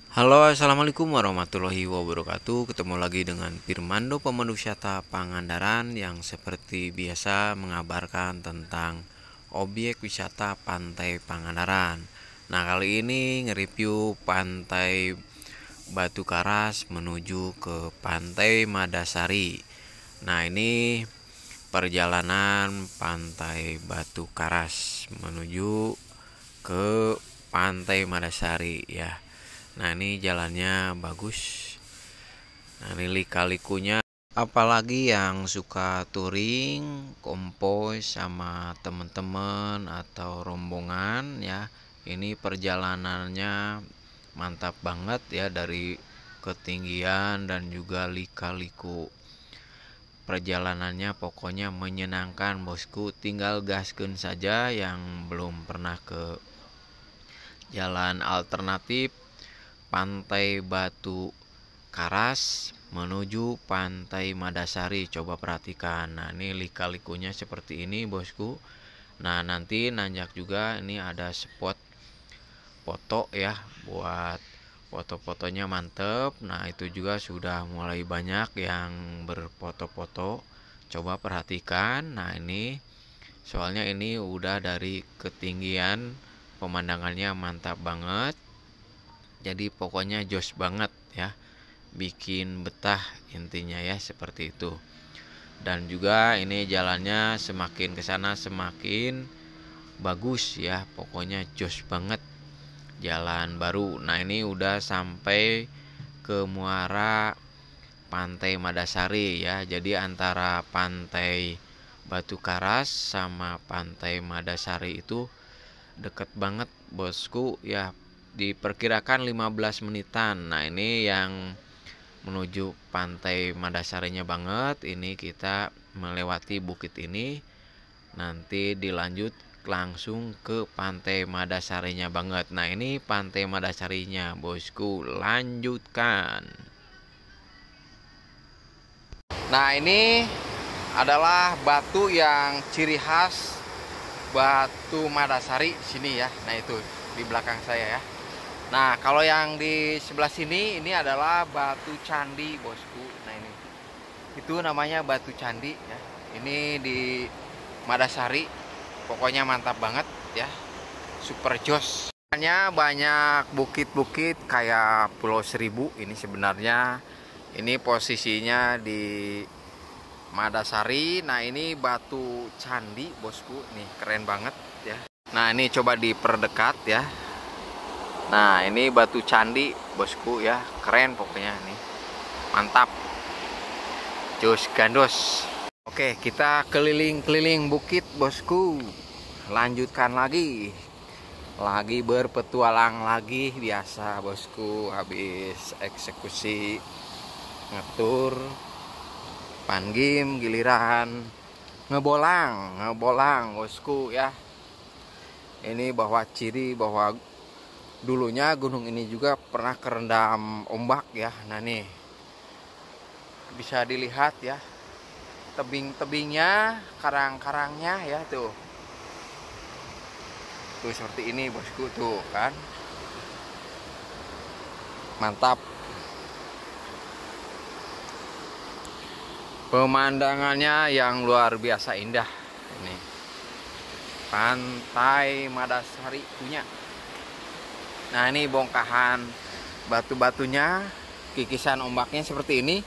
Halo, assalamualaikum warahmatullahi wabarakatuh. Ketemu lagi dengan Firmando, pemandu wisata Pangandaran yang seperti biasa mengabarkan tentang objek wisata Pantai Pangandaran. Nah, kali ini nge-review Pantai Batu Karas menuju ke Pantai Madasari. Nah, ini perjalanan Pantai Batu Karas menuju ke Pantai Madasari ya. Nah, ini jalannya bagus. Nah, ini lika-likunya. Apalagi yang suka touring, konvoy sama teman-teman atau rombongan ya. Ini perjalanannya mantap banget ya, dari ketinggian dan juga lika-liku. Perjalanannya pokoknya menyenangkan bosku. Tinggal gaskeun saja yang belum pernah ke jalan alternatif Pantai Batu Karas menuju Pantai Madasari. Coba perhatikan. Nah, ini lika-likunya seperti ini bosku. Nah, nanti nanjak juga ini ada spot foto ya, buat foto-fotonya mantep. Nah, itu juga sudah mulai banyak yang berfoto-foto. Coba perhatikan. Nah, ini soalnya ini udah dari ketinggian, pemandangannya mantap banget. Jadi pokoknya jos banget ya, bikin betah intinya ya, seperti itu. Dan juga ini jalannya semakin kesana semakin bagus ya, pokoknya jos banget, jalan baru. Nah, ini udah sampai ke muara Pantai Madasari ya. Jadi antara Pantai Batu Karas sama Pantai Madasari itu deket banget bosku ya, diperkirakan 15 menitan. Nah, ini yang menuju Pantai Madasarinya banget. Ini kita melewati bukit ini, nanti dilanjut langsung ke Pantai Madasarinya banget. Nah, ini Pantai Madasarinya bosku, lanjutkan. Nah, ini adalah batu yang ciri khas Batu Madasari sini ya. Nah, itu di belakang saya ya. Nah, kalau yang di sebelah sini ini adalah batu candi bosku. Nah, ini itu namanya batu candi ya. Ini di Madasari. Pokoknya mantap banget ya. Super jos. Banyak bukit-bukit kayak Pulau Seribu. Ini sebenarnya ini posisinya di Madasari. Nah, ini batu candi bosku. Nih keren banget ya. Nah, ini coba diperdekat ya. Nah, ini batu candi bosku ya, keren pokoknya nih, mantap, jos gandos. Oke, kita keliling-keliling bukit bosku, lanjutkan lagi berpetualang lagi biasa bosku. Habis eksekusi ngetur panggim, giliran ngebolang bosku ya. Ini bahwa ciri bahwa dulunya gunung ini juga pernah kerendam ombak ya. Nah, nih bisa dilihat ya, tebing-tebingnya, karang-karangnya ya, tuh seperti ini bosku, tuh kan mantap. Pemandangannya yang luar biasa indah. Ini Pantai Madasari punya. Nah, ini bongkahan batu-batunya, kikisan ombaknya seperti ini.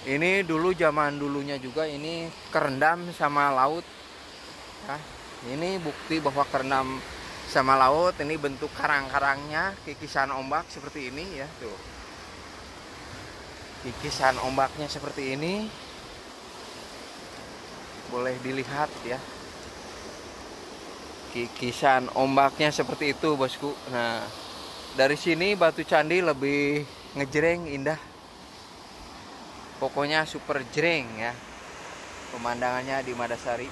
Ini dulu zaman dulunya juga ini kerendam sama laut. Nah, ini bukti bahwa kerendam sama laut. Ini bentuk karang-karangnya, kikisan ombak seperti ini ya, tuh. Kikisan ombaknya seperti ini. Boleh dilihat ya. Kikisan ombaknya seperti itu bosku. Nah, dari sini batu candi lebih ngejreng, indah. Pokoknya super jreng ya pemandangannya di Madasari.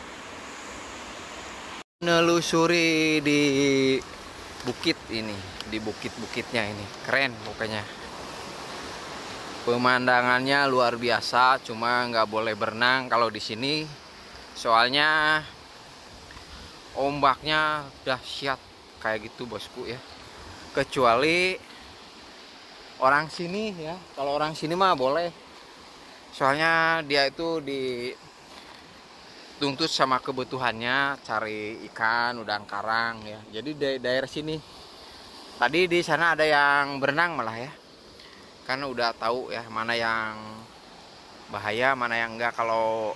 Nelusuri di bukit ini, di bukit-bukitnya ini keren pokoknya. Pemandangannya luar biasa, cuma nggak boleh berenang kalau di sini, soalnya ombaknya dahsyat kayak gitu bosku ya. Kecuali orang sini ya. Kalau orang sini mah boleh. Soalnya dia itu dituntut sama kebutuhannya cari ikan, udang karang ya. Jadi daerah sini. Tadi di sana ada yang berenang malah ya. Karena udah tahu ya mana yang bahaya, mana yang enggak. Kalau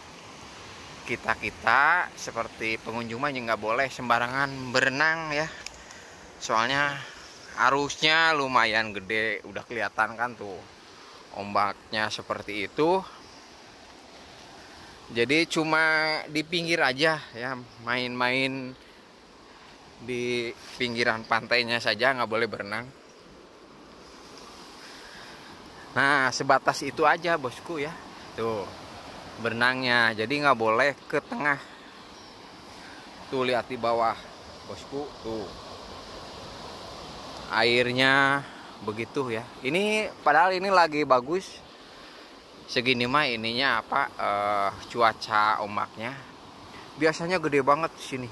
kita seperti pengunjung mah nggak boleh sembarangan berenang ya. Soalnya arusnya lumayan gede, udah kelihatan kan tuh ombaknya seperti itu. Jadi cuma di pinggir aja ya, main-main di pinggiran pantainya saja, nggak boleh berenang. Nah sebatas itu aja bosku ya, tuh berenangnya. Jadi nggak boleh ke tengah. Tuh lihat di bawah bosku, tuh airnya begitu ya. Ini padahal ini lagi bagus segini mah ininya apa, cuaca ombaknya biasanya gede banget di sini.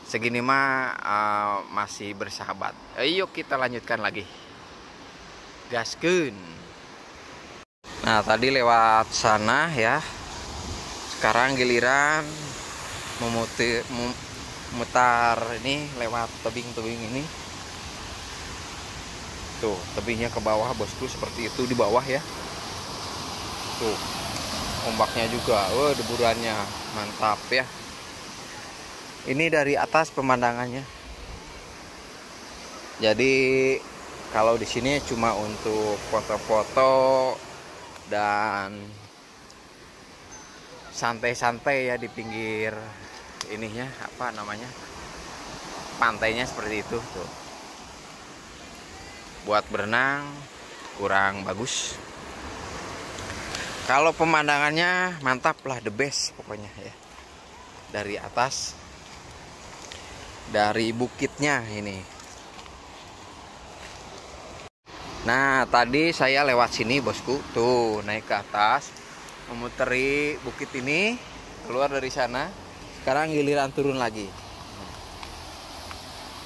Segini mah masih bersahabat. Yuk kita lanjutkan lagi, gaskeun. Nah tadi lewat sana ya, sekarang giliran memutar ini lewat tebing-tebing ini. Tuh tebingnya ke bawah bosku, seperti itu di bawah ya. Tuh ombaknya juga, deburannya mantap ya. Ini dari atas pemandangannya. Jadi kalau di sini cuma untuk foto-foto dan santai-santai ya di pinggir ininya, apa namanya, pantainya seperti itu tuh. Buat berenang kurang bagus. Kalau pemandangannya mantap lah, the best pokoknya ya. Dari atas, dari bukitnya ini. Nah tadi saya lewat sini bosku, tuh naik ke atas, memuteri bukit ini, keluar dari sana. Sekarang giliran turun lagi.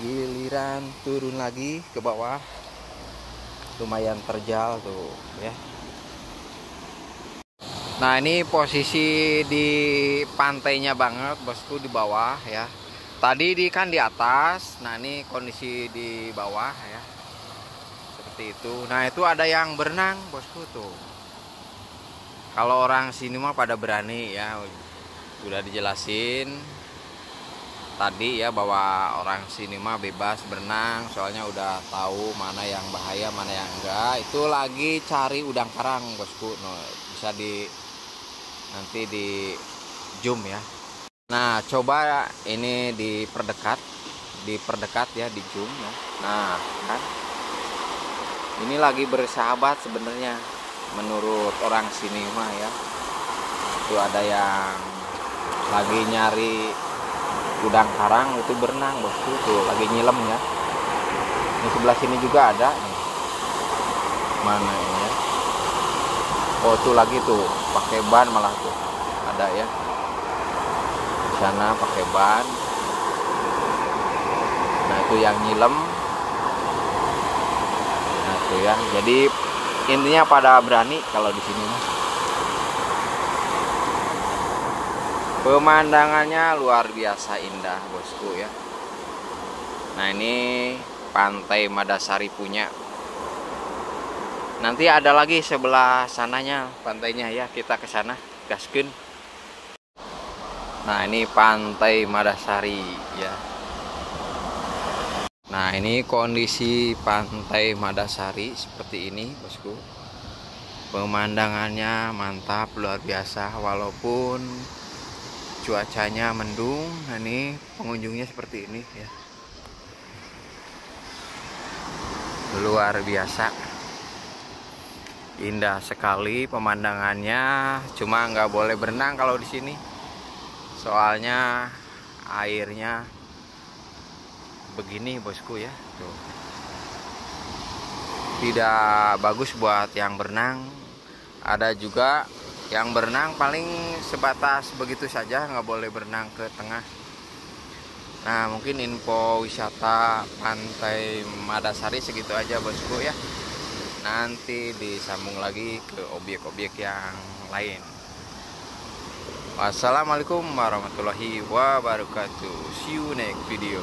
Giliran turun lagi ke bawah. Lumayan terjal tuh ya. Nah ini posisi di pantainya banget bosku, di bawah ya. Tadi kan di atas, nah ini kondisi di bawah ya, seperti itu. Nah itu ada yang berenang bosku tuh. Kalau orang sini mah pada berani ya, udah dijelasin tadi ya bahwa orang sini mah bebas berenang, soalnya udah tahu mana yang bahaya mana yang enggak. Itu lagi cari udang karang bosku, no, bisa nanti di zoom ya. Nah coba ini diperdekat ya, di zoom ya. Nah kan ini lagi bersahabat sebenarnya menurut orang sini mah ya. Itu ada yang lagi nyari udang karang, itu berenang bosku, tuh lagi nyilem ya. Ini sebelah sini juga ada nih. Mana ini ya? Oh tuh lagi tuh pakai ban malah tuh ada ya. Di sana pakai ban. Nah itu yang nyilem. Nah tuh ya. Jadi intinya pada berani kalau di sini mah. Pemandangannya luar biasa indah bosku ya. Nah ini pantai Madasari punya. Nanti ada lagi sebelah sananya pantainya ya, kita ke sana gaskeun. Nah ini pantai Madasari ya. Nah ini kondisi pantai Madasari seperti ini bosku. Pemandangannya mantap luar biasa walaupun cuacanya mendung. Nah ini pengunjungnya seperti ini ya, luar biasa indah sekali pemandangannya. Cuma nggak boleh berenang kalau di sini, soalnya airnya begini bosku ya, tuh tidak bagus buat yang berenang. Ada juga yang berenang paling sebatas begitu saja, nggak boleh berenang ke tengah. Nah, mungkin info wisata Pantai Madasari segitu aja bosku ya. Nanti disambung lagi ke objek-objek yang lain. Wassalamualaikum warahmatullahi wabarakatuh. See you next video.